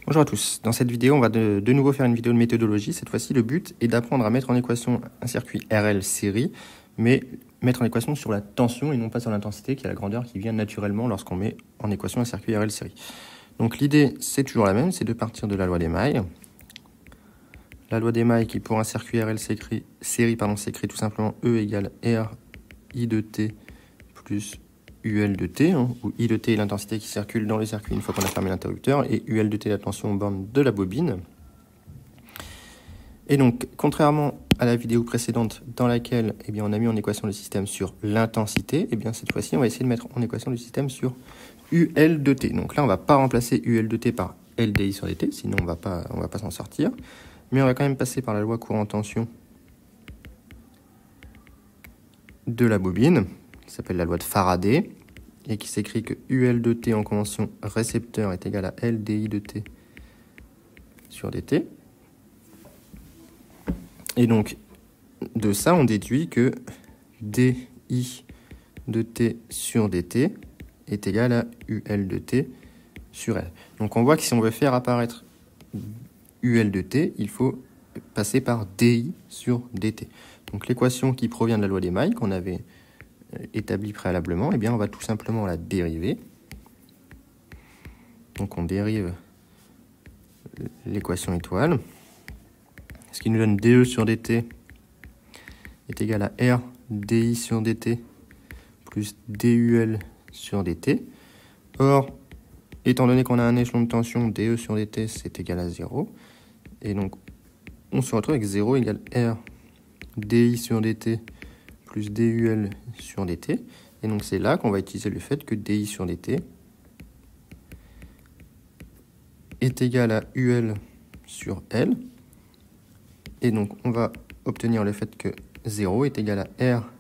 Bonjour à tous, dans cette vidéo on va de nouveau faire une vidéo de méthodologie. Cette fois-ci le but est d'apprendre à mettre en équation un circuit RL série, mais mettre en équation sur la tension et non pas sur l'intensité qui est la grandeur qui vient naturellement lorsqu'on met en équation un circuit RL série. Donc l'idée c'est toujours la même, c'est de partir de la loi des mailles. La loi des mailles qui pour un circuit RL série s'écrit tout simplement E égale R I de T plus UL de T, où I de T est l'intensité qui circule dans le circuit une fois qu'on a fermé l'interrupteur, et UL de T la tension aux bornes de la bobine. Et donc, contrairement à la vidéo précédente dans laquelle on a mis en équation le système sur l'intensité, cette fois-ci, on va essayer de mettre en équation le système sur UL de T. Donc là, on ne va pas remplacer UL de T par LDI sur dt, sinon on va pas s'en sortir. Mais on va quand même passer par la loi courant-tension de la bobine, qui s'appelle la loi de Faraday, et qui s'écrit que UL de T en convention récepteur est égal à LDI de T sur dt. Et donc, de ça, on déduit que DI de T sur dt est égal à UL de T sur L. Donc on voit que si on veut faire apparaître UL de T, il faut passer par DI sur dt. Donc l'équation qui provient de la loi des mailles, qu'on avait établie préalablement, on va tout simplement la dériver. Donc on dérive l'équation étoile, ce qui nous donne DE sur dt est égal à R DI sur dt plus DUL sur dt. Or, étant donné qu'on a un échelon de tension, DE sur dt c'est égal à 0. Et donc, on se retrouve avec 0 égale R DI sur dt plus DUL sur dt. Et donc, c'est là qu'on va utiliser le fait que DI sur dt est égal à UL sur L. Et donc, on va obtenir le fait que 0 est égal à R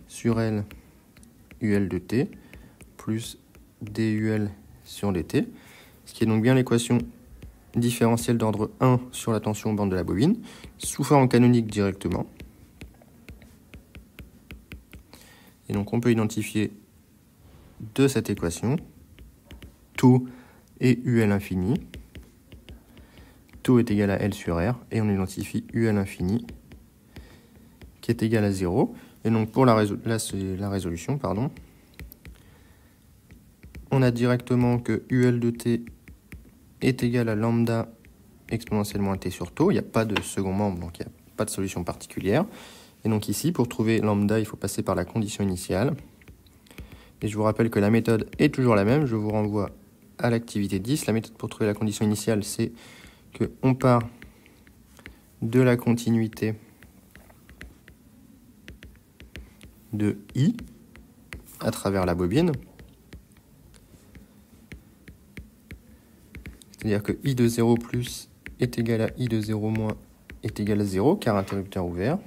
sur L UL de t plus DUL sur dt, ce qui est donc bien l'équation différentielle d'ordre 1 sur la tension aux bornes de la bobine, sous forme canonique directement. Et donc on peut identifier de cette équation taux et UL infini. Taux est égal à L sur R, et on identifie UL infini qui est égal à 0. Et donc pour là c'est la résolution, on a directement que UL de t est égal à lambda exponentiellement t sur taux. Il n'y a pas de second membre, donc il n'y a pas de solution particulière. Et donc ici, pour trouver lambda, il faut passer par la condition initiale. Et je vous rappelle que la méthode est toujours la même. Je vous renvoie à l'activité 10. La méthode pour trouver la condition initiale, c'est qu'on part de la continuité de I à travers la bobine. C'est-à-dire que I de 0 plus est égal à I de 0 moins est égal à 0, car interrupteur ouvert,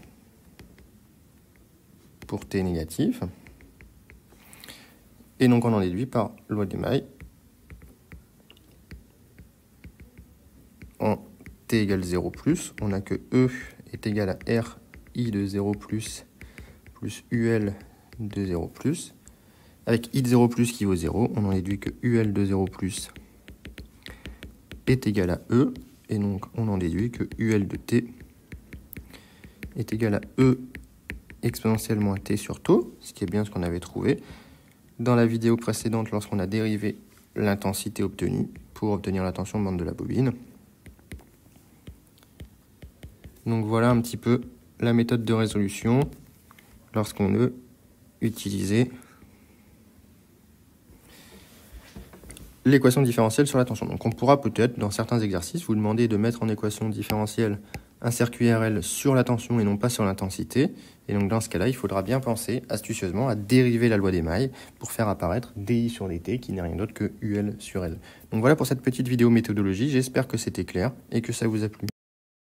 pour T négatif. Et donc on en déduit par loi des mailles. En T égale 0 plus, on a que E est égal à R I de 0 plus UL de 0 plus. Avec I de 0 plus qui vaut 0, on en déduit que UL de 0 plus est égal à E, et donc on en déduit que UL de T est égal à E exponentiellement à T sur taux, ce qui est bien ce qu'on avait trouvé dans la vidéo précédente lorsqu'on a dérivé l'intensité obtenue pour obtenir la tension de bande de la bobine. Donc voilà un petit peu la méthode de résolution lorsqu'on veut utiliser l'équation différentielle sur la tension. Donc on pourra peut-être, dans certains exercices, vous demander de mettre en équation différentielle un circuit RL sur la tension et non pas sur l'intensité. Et donc dans ce cas-là, il faudra bien penser astucieusement à dériver la loi des mailles pour faire apparaître DI sur dt, qui n'est rien d'autre que UL sur L. Donc voilà pour cette petite vidéo méthodologie. J'espère que c'était clair et que ça vous a plu.